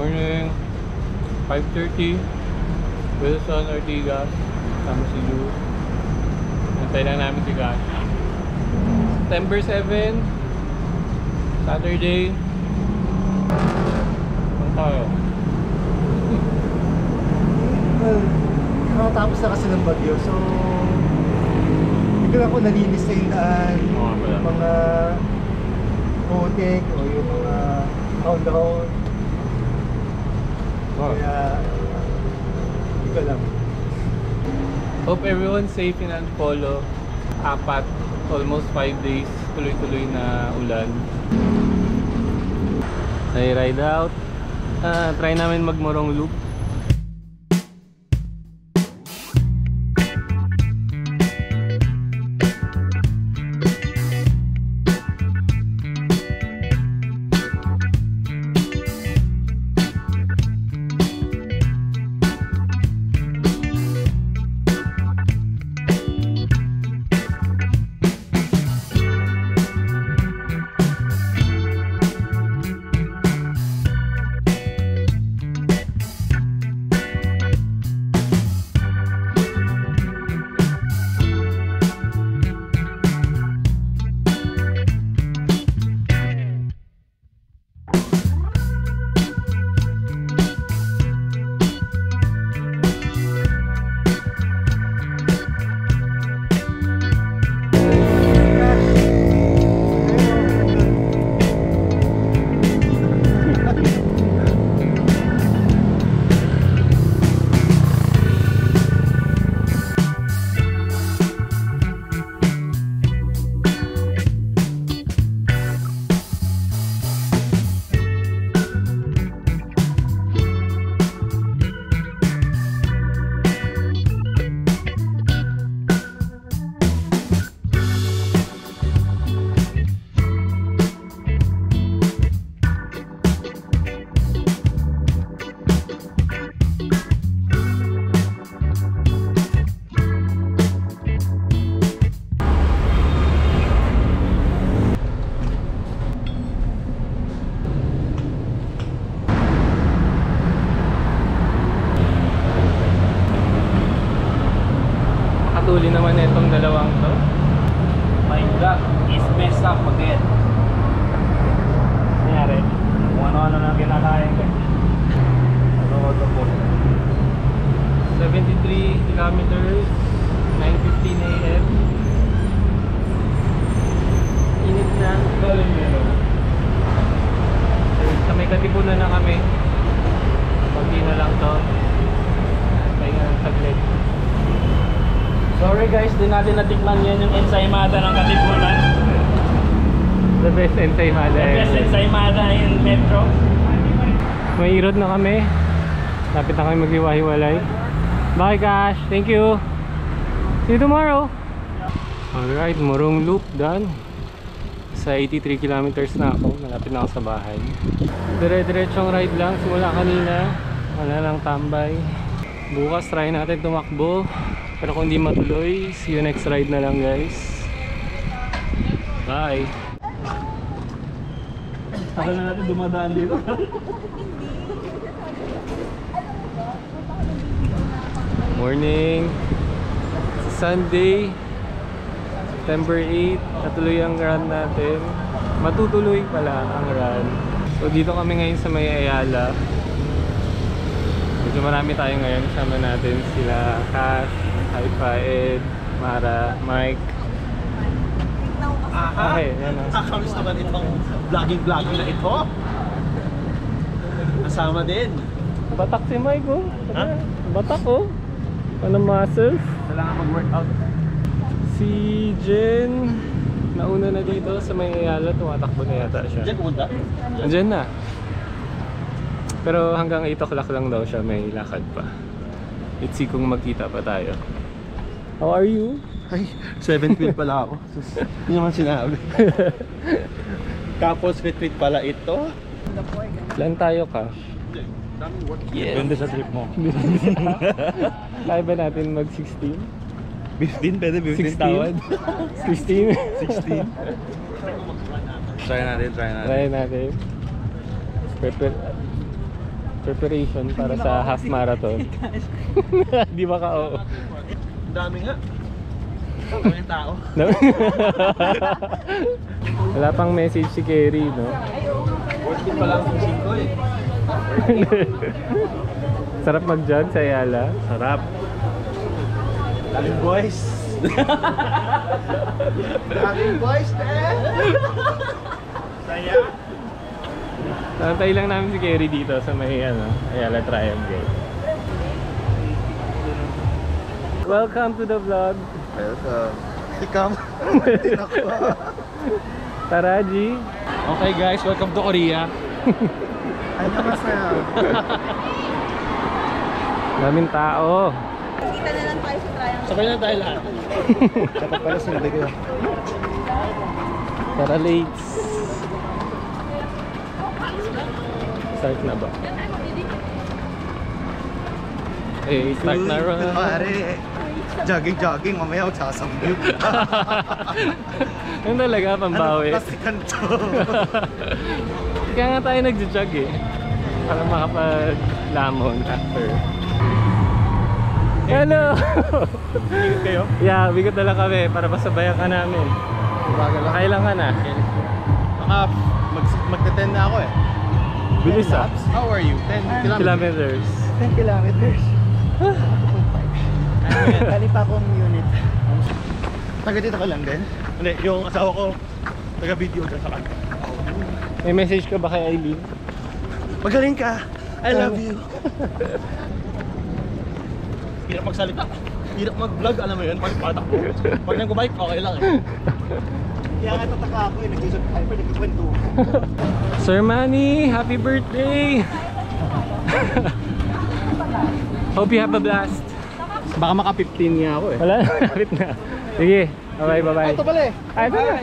morning, 5:30, Wilson Ortigas, kasama si Lou. Nantay lang namin si Gash. September 7, Saturday. Saan tayo? Well, nakatapos na kasi ng bagyo, so bigla ako nalinis na yung daan, yung mga putik o yung mga kahon-kahon. Kaya hindi ko lang. Hope everyone's safe in Antipolo. Apat, almost 5 days, tuloy-tuloy na ulan. Say ride out. Try namin magmorong loop. Makatuli naman itong dalawang to. My God is messed up again. Nangyari? Kung ano-ano na kinakain ko. Ano ito po? 73 kilometers, 9:15 AM. Init na. Galing meron. Sa may Katipunan na kami. Pagdi na lang to. Pahinga ng saglit. Sorry guys, di natin natikman yan yung ensaymada ng Katipunan. The best ensaymada. The best ensaymada in Metro. May irod na kami. Lapit na kami maghiwa-hiwalay. Bye Cash, thank you. See you tomorrow. Alright, Morong Loop done. Sa 83 kilometers na ako. Malapit na ako sa bahay. Dire-diretsong ride lang. Simula kanina. Wala lang tambay. Bukas try natin tumakbo. Pero kung di matuloy, see you next ride na lang guys. Bye. Tagal na natin dumadaan dito. Morning. Sunday, September 8. Natuloy ang run natin. Matutuloy pala ang run. So dito kami ngayon sa may Ayala. Medyo marami tayo ngayon. Kasama natin sila Cash, Haifa, Ed, Mara, Mike. Okay, yan o. Nakakamiss naman itong vlogging na ito. Kasama din. Batak si Mike oh. Ha? Batak oh. Anong muscles? Kailangan mag-workout. Si Jen, nauna na dito sa may Ayala. Tumatakbo na yata siya. Diyan pumunta? Andyan na. Pero hanggang 8 o'clock lang daw siya, may lakad pa. Let's see kung magkita pa tayo. How are you? Ay, 7-12 pala ako. Hindi naman sinabi. Tapos retreat pala ito. Ilan tayo, Cash? Yes. Ganda sa trip mo. Kaya ba natin mag-16? 15? Pwede 15 16? tawad. 16? 16? Try natin. Try natin. preparation para sa half marathon. Di ba ka oo? Ang dami nga. Ang daming tao. Wala pang message si Kerry, no? Worth it pa lang yung 5 eh. Sarap mag-jog sa Ayala. Sarap. Daming boys. Daming boys eh! Saya. Tantay lang namin si Kerry dito sa may Ayala Triangle. Welcome to the vlog. Welcome. Ikam. Taraji. Okay guys, welcome to Korea. Ano masaya? Daming tao. Kita na lang tayo sa triangle. Sabay na tayo lahat. Dapat pala sinabi ko. Tara late. Start na ba? Eh, start na ron. Pare, jogging, mamaya ako sasambyog. Yun talaga, pambawi. Plastikan to. Kaya nga tayo nag-jog eh. Para makapag-lamon after. Hello! Bigot kayo? Yeah, bigot na lang kami para masabayan ka namin. Bagal lang. Kailan ka na? Magte-10 na ako eh. Bilis ah. How are you? 10 kilometers. Kilometers. 10 kilometers. 2.5. Kali pa akong unit. Taga dito ka lang din? Hindi, yung asawa ko, taga-video dyan sa kanya. May message ka ba kay Aileen? Magaling ka. I love you. Hirap magsalita. Hirap mag-vlog, alam mo yun, patak ko. Pag nag-bike, okay lang eh. Kaya nga tataka ako eh. Nag-hyper, nag-kwento. Sir Manny, happy birthday! Hope you have a blast. Baka maka-15 niya ako eh. Wala na, kapit na. Sige, bye bye. Ito pala eh. Ay, ito na.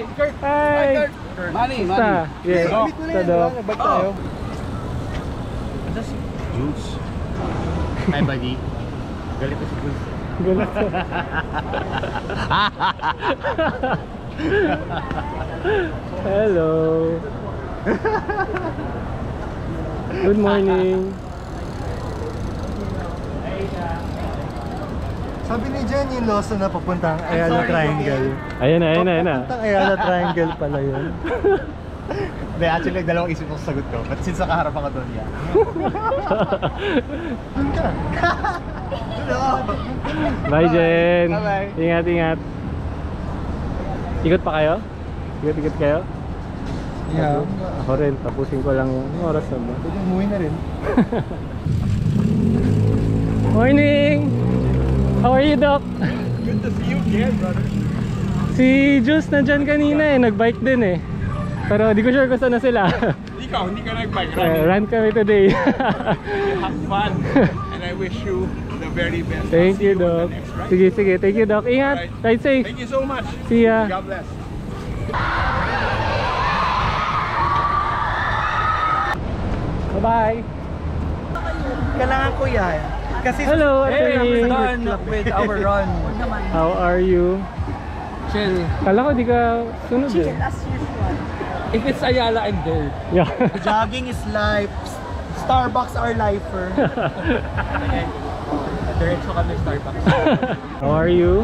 Hi! Money, Basta. Yes, Meet mo na sa yun, Doc. nagbag tayo. Juice. Hi buddy. Galit na si Juice. Gulat. Hello. Good morning. Sabi ni Jen yung Lawson na papuntang Ayala Triangle. Ayan na, ayan na, ayan na. Papuntang Ayala Triangle pala yun. Hindi, actually, dalawang isip ko sa sagot ko. But since nakaharap ako doon, yeah. Doon ka. Bye, Jen. Bye-bye. Ingat, ingat. Ikot pa kayo? Ikot kayo? Yeah. Ako rin, tapusin ko lang yung oras na ba? Pwede umuwi na rin. Morning! How are you, Doc? Good to see you again, brother. Si Juice nandyan kanina eh, nagbike din eh. Pero di ko sure kung saan na sila. Ikaw, hindi ka nag-bike Run kami today. You have fun. And I wish you the very best. Thank I'll see you, on the Doc. next ride. Sige, sige. Thank you, Doc. Ingat. Alright. Ride safe. Thank you so much. See ya. God bless. Bye-bye. Kailangan ko yan. Kasi Hello, attorney. with our run. How are you? Chill. Kala ko di ka sunod eh. As usual. If it's Ayala, I'm there. Yeah. Jogging is life. Starbucks are lifer. Diretso kami Starbucks. How are you?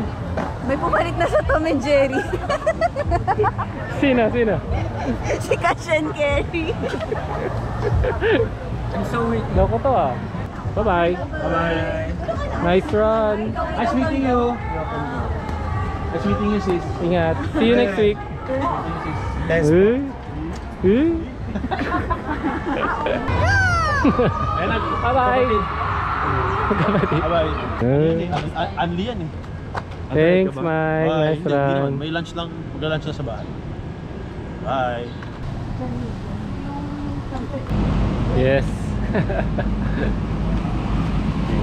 May pumalit na sa Tom and Jerry. Sino? Si Cash and Carry. I'm so weak. Loko to ah. Bye-bye. Bye-bye. Nice run. Nice meeting you. Nice meeting you, sis. Ingat. See you next week. Yes. Eh? Eh? Bye-bye. Magkapatid. Bye-bye. Eh. Anli yan eh. Thanks, Antay ka ba? Mike. Bye. Nice Hindi naman. run. May lunch lang. Magla-lunch na sa bahay. Bye. Yes.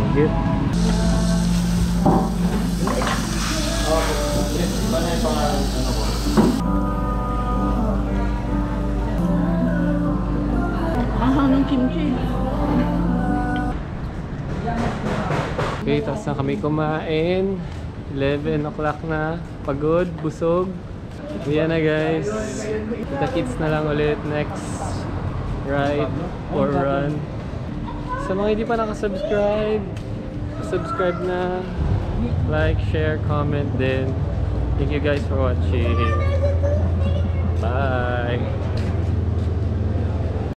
Thank you. Ang ng kimchi. Okay, tapos na kami kumain. 11 o'clock na. Pagod, busog. Yan na guys. The kids na lang ulit next ride or run. Sa mga hindi pa nakasubscribe, subscribe na. Like, share, comment din. Thank you guys for watching. Bye!